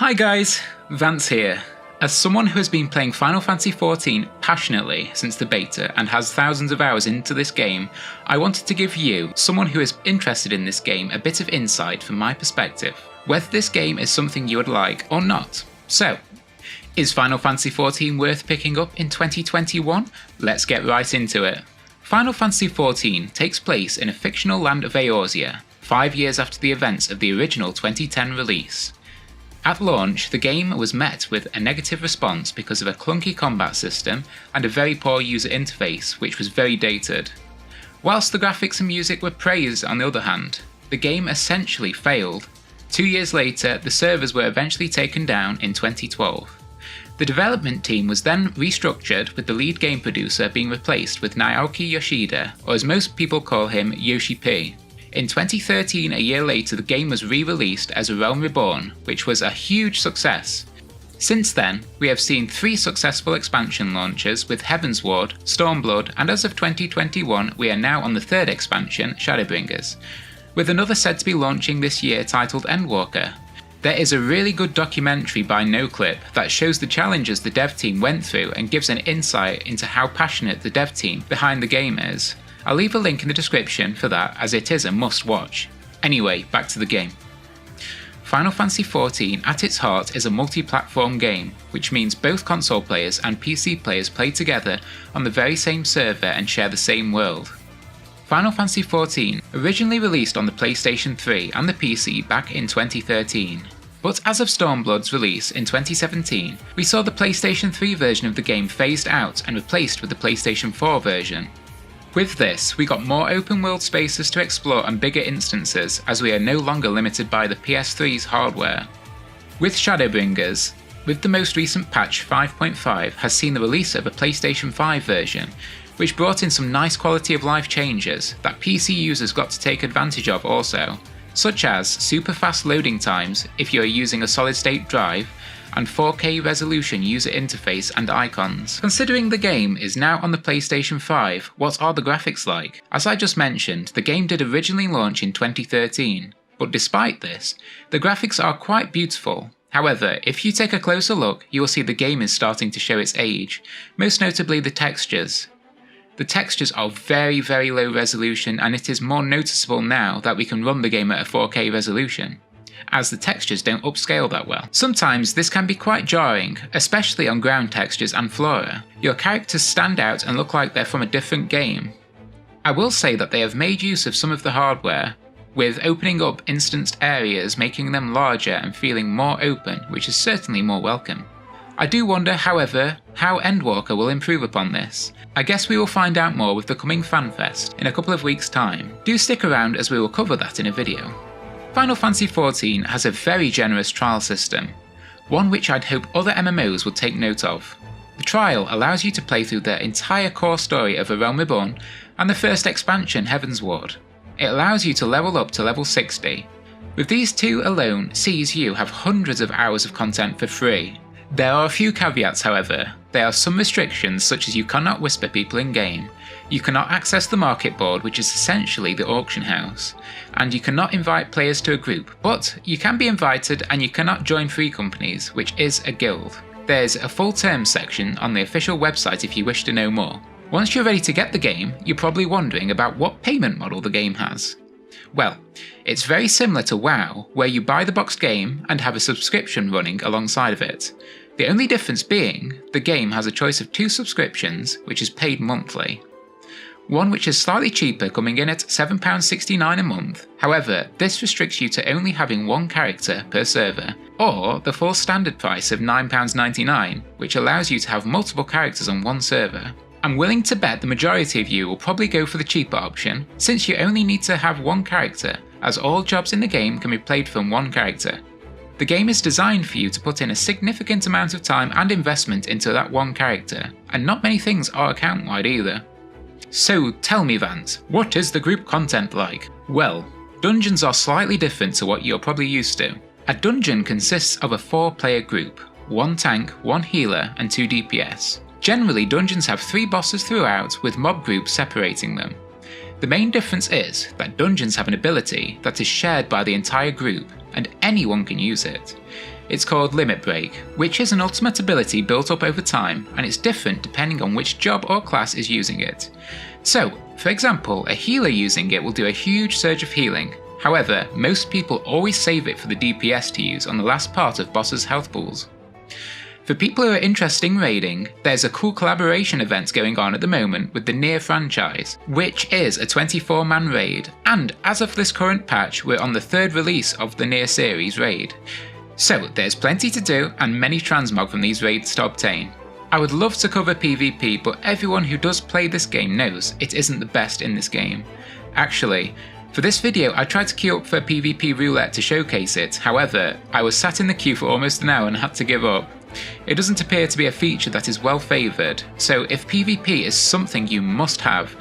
Hi guys, Vance here. As someone who has been playing Final Fantasy XIV passionately since the beta and has thousands of hours into this game, I wanted to give you, someone who is interested in this game, a bit of insight from my perspective, whether this game is something you would like or not. So, is Final Fantasy XIV worth picking up in 2021? Let's get right into it. Final Fantasy XIV takes place in a fictional land of Eorzea, 5 years after the events of the original 2010 release. At launch, the game was met with a negative response because of a clunky combat system and a very poor user interface which was very dated. Whilst the graphics and music were praised on the other hand, the game essentially failed. 2 years later, the servers were eventually taken down in 2012. The development team was then restructured, with the lead game producer being replaced with Naoki Yoshida, or as most people call him, Yoshi P. In 2013, a year later, the game was re-released as A Realm Reborn, which was a huge success. Since then, we have seen 3 successful expansion launches with Heavensward, Stormblood, and as of 2021, we are now on the 3rd expansion, Shadowbringers, with another said to be launching this year titled Endwalker. There is a really good documentary by NoClip that shows the challenges the dev team went through and gives an insight into how passionate the dev team behind the game is. I'll leave a link in the description for that, as it is a must watch. Anyway, back to the game. Final Fantasy XIV at its heart is a multi-platform game, which means both console players and PC players play together on the very same server and share the same world. Final Fantasy XIV originally released on the PlayStation 3 and the PC back in 2013. But as of Stormblood's release in 2017, we saw the PlayStation 3 version of the game phased out and replaced with the PlayStation 4 version. With this, we got more open world spaces to explore and bigger instances, as we are no longer limited by the PS3's hardware. With Shadowbringers, with the most recent patch 5.5 has seen the release of a PlayStation 5 version, which brought in some nice quality of life changes that PC users got to take advantage of also, such as super fast loading times if you are using a solid state drive, and 4K resolution user interface and icons. Considering the game is now on the PlayStation 5, what are the graphics like? As I just mentioned, the game did originally launch in 2013, but despite this, the graphics are quite beautiful. However, if you take a closer look, you will see the game is starting to show its age, most notably the textures. The textures are very low resolution, and it is more noticeable now that we can run the game at a 4K resolution, as the textures don't upscale that well. Sometimes this can be quite jarring, especially on ground textures and flora. Your characters stand out and look like they're from a different game. I will say that they have made use of some of the hardware, with opening up instanced areas making them larger and feeling more open, which is certainly more welcome. I do wonder, however, how Endwalker will improve upon this. I guess we will find out more with the coming FanFest in a couple of weeks' time. Do stick around as we will cover that in a video. Final Fantasy XIV has a very generous trial system, one which I'd hope other MMOs would take note of. The trial allows you to play through the entire core story of A Realm Reborn and the first expansion, Heavensward. It allows you to level up to level 60. With these 2 alone sees you have hundreds of hours of content for free. There are a few caveats however. There are some restrictions, such as you cannot whisper people in game, you cannot access the market board, which is essentially the auction house, and you cannot invite players to a group, but you can be invited and you cannot join free companies, which is a guild. There's a full terms section on the official website if you wish to know more. Once you're ready to get the game, you're probably wondering about what payment model the game has. Well, it's very similar to WoW, where you buy the boxed game and have a subscription running alongside of it. The only difference being, the game has a choice of 2 subscriptions, which is paid monthly. One which is slightly cheaper, coming in at £7.69 a month. However, this restricts you to only having 1 character per server, or the full standard price of £9.99, which allows you to have multiple characters on 1 server. I'm willing to bet the majority of you will probably go for the cheaper option, since you only need to have 1 character, as all jobs in the game can be played from 1 character. The game is designed for you to put in a significant amount of time and investment into that 1 character, and not many things are account-wide either. So tell me Vance, what is the group content like? Well, dungeons are slightly different to what you're probably used to. A dungeon consists of a 4-player group, 1 tank, 1 healer and 2 DPS. Generally, dungeons have 3 bosses throughout, with mob groups separating them. The main difference is that dungeons have an ability that is shared by the entire group, and anyone can use it. It's called Limit Break, which is an ultimate ability built up over time, and it's different depending on which job or class is using it. So, for example, a healer using it will do a huge surge of healing. However, most people always save it for the DPS to use on the last part of bosses' health pools. For people who are interested in raiding, there's a cool collaboration event going on at the moment with the Nier franchise, which is a 24-man raid, and as of this current patch, we're on the 3rd release of the Nier series raid. So there's plenty to do and many transmog from these raids to obtain. I would love to cover PvP, but everyone who does play this game knows it isn't the best in this game. Actually, for this video I tried to queue up for PvP roulette to showcase it, however, I was sat in the queue for almost an hour and had to give up. It doesn't appear to be a feature that is well favoured, so if PvP is something you must have,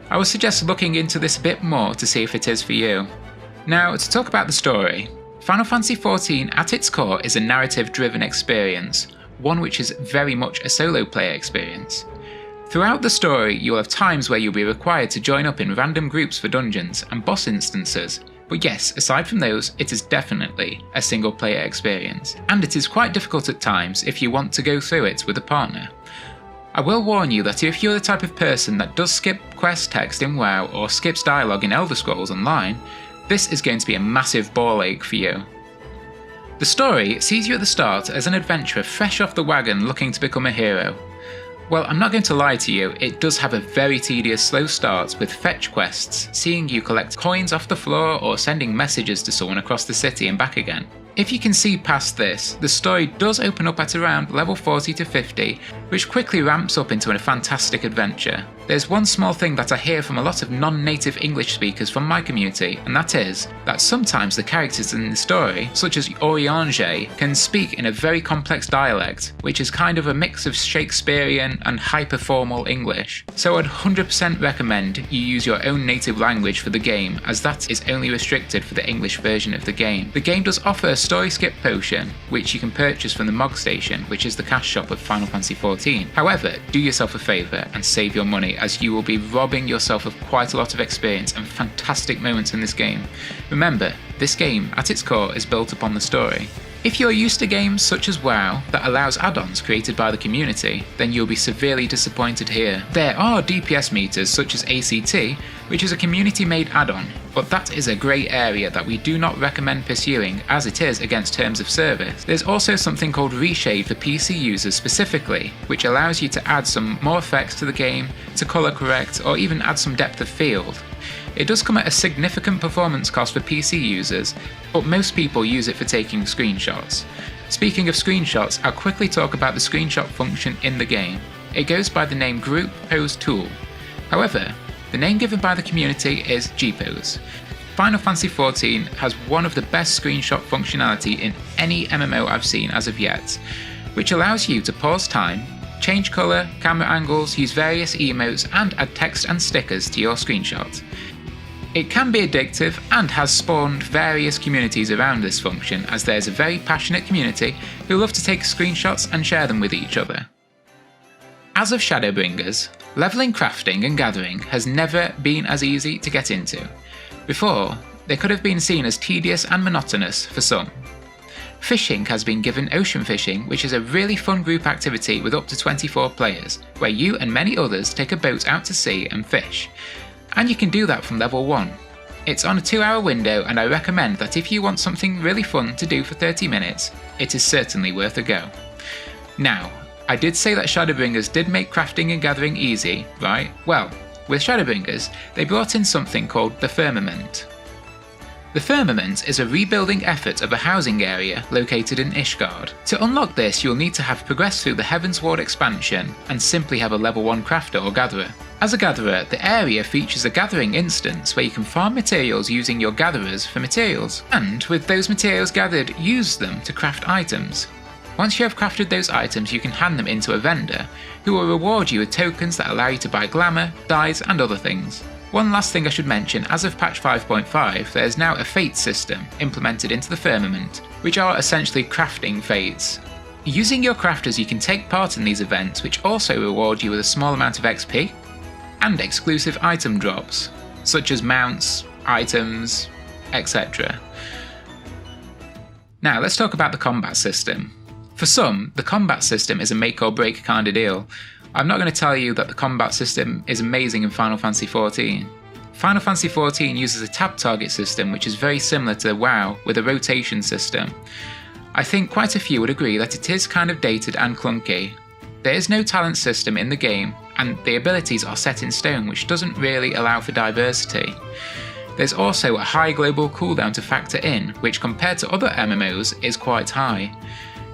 I would suggest looking into this a bit more to see if it is for you. Now, to talk about the story, Final Fantasy XIV at its core is a narrative-driven experience, one which is very much a solo player experience. Throughout the story, you'll have times where you'll be required to join up in random groups for dungeons and boss instances, but yes, aside from those, it is definitely a single player experience, and it is quite difficult at times if you want to go through it with a partner. I will warn you that if you're the type of person that does skip quest text in WoW or skips dialogue in Elder Scrolls Online, this is going to be a massive ball ache for you. The story sees you at the start as an adventurer fresh off the wagon looking to become a hero. Well, I'm not going to lie to you, it does have a very tedious slow start with fetch quests, seeing you collect coins off the floor or sending messages to someone across the city and back again. If you can see past this, the story does open up at around level 40 to 50, which quickly ramps up into a fantastic adventure. There's one small thing that I hear from a lot of non-native English speakers from my community, and that is that sometimes the characters in the story, such as Oriange, can speak in a very complex dialect, which is kind of a mix of Shakespearean and hyper-formal English. So I'd 100% recommend you use your own native language for the game, as that is only restricted for the English version of the game. The game does offer a story skip potion, which you can purchase from the Mog Station, which is the cash shop of Final Fantasy XIV. However, do yourself a favour and save your money, as you will be robbing yourself of quite a lot of experience and fantastic moments in this game. Remember, this game at its core is built upon the story. If you're used to games such as WoW that allows add-ons created by the community, then you'll be severely disappointed here. There are DPS meters such as ACT, which is a community-made add-on, but that is a grey area that we do not recommend pursuing as it is against terms of service. There's also something called Reshade for PC users specifically, which allows you to add some more effects to the game, to colour correct, or even add some depth of field. It does come at a significant performance cost for PC users, but most people use it for taking screenshots. Speaking of screenshots, I'll quickly talk about the screenshot function in the game. It goes by the name Group Pose Tool. However, the name given by the community is GPose. Final Fantasy XIV has one of the best screenshot functionality in any MMO I've seen as of yet, which allows you to pause time, change colour, camera angles, use various emotes, and add text and stickers to your screenshot. It can be addictive and has spawned various communities around this function, as there's a very passionate community who love to take screenshots and share them with each other. As of Shadowbringers, leveling, crafting and gathering has never been as easy to get into. Before, they could have been seen as tedious and monotonous for some. Fishing has been given ocean fishing, which is a really fun group activity with up to 24 players, where you and many others take a boat out to sea and fish. And you can do that from level 1. It's on a 2-hour window, and I recommend that if you want something really fun to do for 30 minutes, it is certainly worth a go. Now, I did say that Shadowbringers did make crafting and gathering easy, right? Well, with Shadowbringers, they brought in something called the Firmament. The Firmament is a rebuilding effort of a housing area located in Ishgard. To unlock this, you'll need to have progressed through the Heavensward expansion and simply have a level 1 crafter or gatherer. As a gatherer, the area features a gathering instance where you can farm materials using your gatherers for materials, and with those materials gathered, use them to craft items. Once you have crafted those items, you can hand them into a vendor, who will reward you with tokens that allow you to buy glamour, dyes and other things. One last thing I should mention, as of patch 5.5, there is now a fate system implemented into the Firmament, which are essentially crafting fates. Using your crafters, you can take part in these events, which also reward you with a small amount of XP, and exclusive item drops, such as mounts, items, etc. Now let's talk about the combat system. For some, the combat system is a make or break kind of deal. I'm not going to tell you that the combat system is amazing in Final Fantasy XIV. Final Fantasy XIV uses a tab target system which is very similar to WoW with a rotation system. I think quite a few would agree that it is kind of dated and clunky. There is no talent system in the game, and the abilities are set in stone, which doesn't really allow for diversity. There's also a high global cooldown to factor in, which compared to other MMOs is quite high.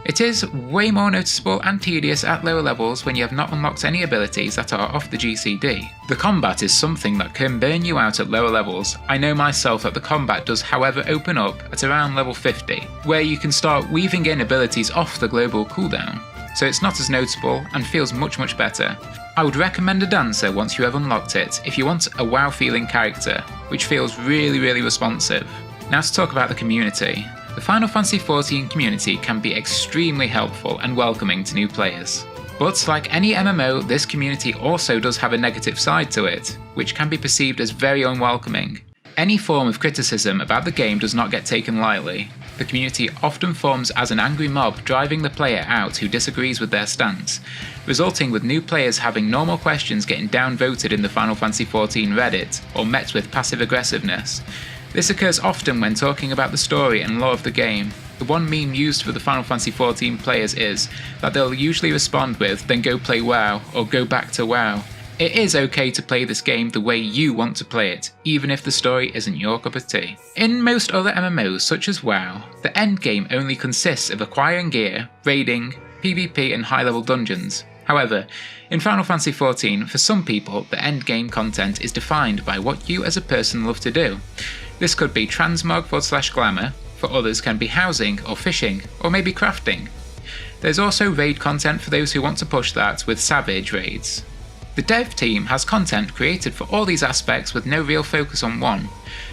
It is way more noticeable and tedious at lower levels when you have not unlocked any abilities that are off the GCD. The combat is something that can burn you out at lower levels. I know myself that the combat does however open up at around level 50, where you can start weaving in abilities off the global cooldown, so it's not as notable and feels much better. I would recommend a dancer once you have unlocked it if you want a WoW feeling character, which feels really responsive. Now to talk about the community. The Final Fantasy XIV community can be extremely helpful and welcoming to new players. But like any MMO, this community also does have a negative side to it, which can be perceived as very unwelcoming. Any form of criticism about the game does not get taken lightly. The community often forms as an angry mob driving the player out who disagrees with their stance, resulting with new players having normal questions getting downvoted in the Final Fantasy XIV Reddit or met with passive aggressiveness. This occurs often when talking about the story and lore of the game. The one meme used for the Final Fantasy XIV players is that they'll usually respond with "then go play WoW" or "go back to WoW." It is okay to play this game the way you want to play it, even if the story isn't your cup of tea. In most other MMOs such as WoW, the end game only consists of acquiring gear, raiding, PvP and high-level dungeons. However, in Final Fantasy XIV, for some people, the end game content is defined by what you as a person love to do. This could be transmog/glamour, for others can be housing or fishing, or maybe crafting. There's also raid content for those who want to push that with Savage raids. The dev team has content created for all these aspects with no real focus on one.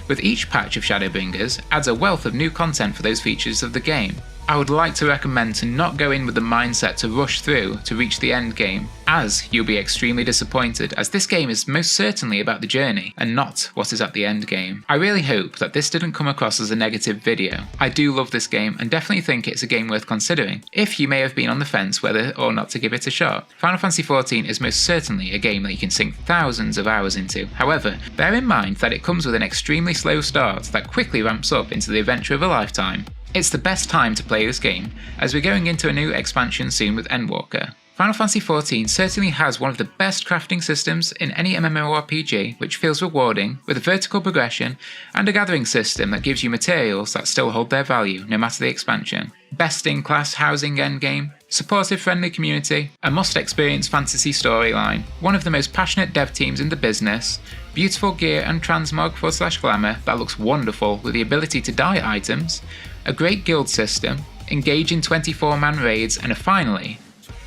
With each patch of Shadowbringers adds a wealth of new content for those features of the game. I would like to recommend to not go in with the mindset to rush through to reach the end game, as you'll be extremely disappointed, as this game is most certainly about the journey and not what is at the end game. I really hope that this didn't come across as a negative video. I do love this game and definitely think it's a game worth considering, if you may have been on the fence whether or not to give it a shot. Final Fantasy XIV is most certainly a game that you can sink thousands of hours into. However, bear in mind that it comes with an extremely slow start that quickly ramps up into the adventure of a lifetime. It's the best time to play this game, as we're going into a new expansion soon with Endwalker. Final Fantasy XIV certainly has one of the best crafting systems in any MMORPG, which feels rewarding, with a vertical progression, and a gathering system that gives you materials that still hold their value no matter the expansion. Best in class housing endgame, supportive friendly community, a must experience fantasy storyline, one of the most passionate dev teams in the business, beautiful gear and transmog/glamour that looks wonderful with the ability to dye items, a great guild system, engaging 24-man raids, and finally,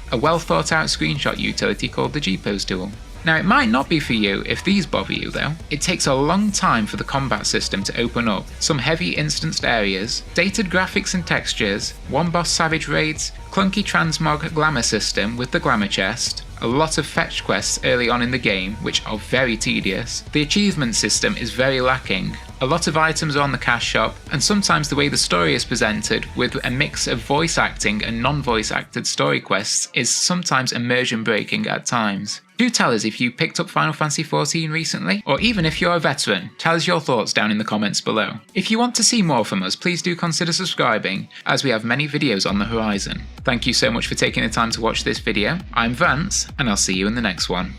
a well thought out screenshot utility called the G-Pose tool. Now it might not be for you if these bother you though. It takes a long time for the combat system to open up, some heavy instanced areas, dated graphics and textures, one boss savage raids, clunky transmog glamour system with the glamour chest, a lot of fetch quests early on in the game which are very tedious, the achievement system is very lacking, a lot of items are on the cash shop, and sometimes the way the story is presented with a mix of voice acting and non-voice acted story quests is sometimes immersion breaking at times. Do tell us if you picked up Final Fantasy XIV recently, or even if you're a veteran, tell us your thoughts down in the comments below. If you want to see more from us, please do consider subscribing, as we have many videos on the horizon. Thank you so much for taking the time to watch this video. I'm Vance, and I'll see you in the next one.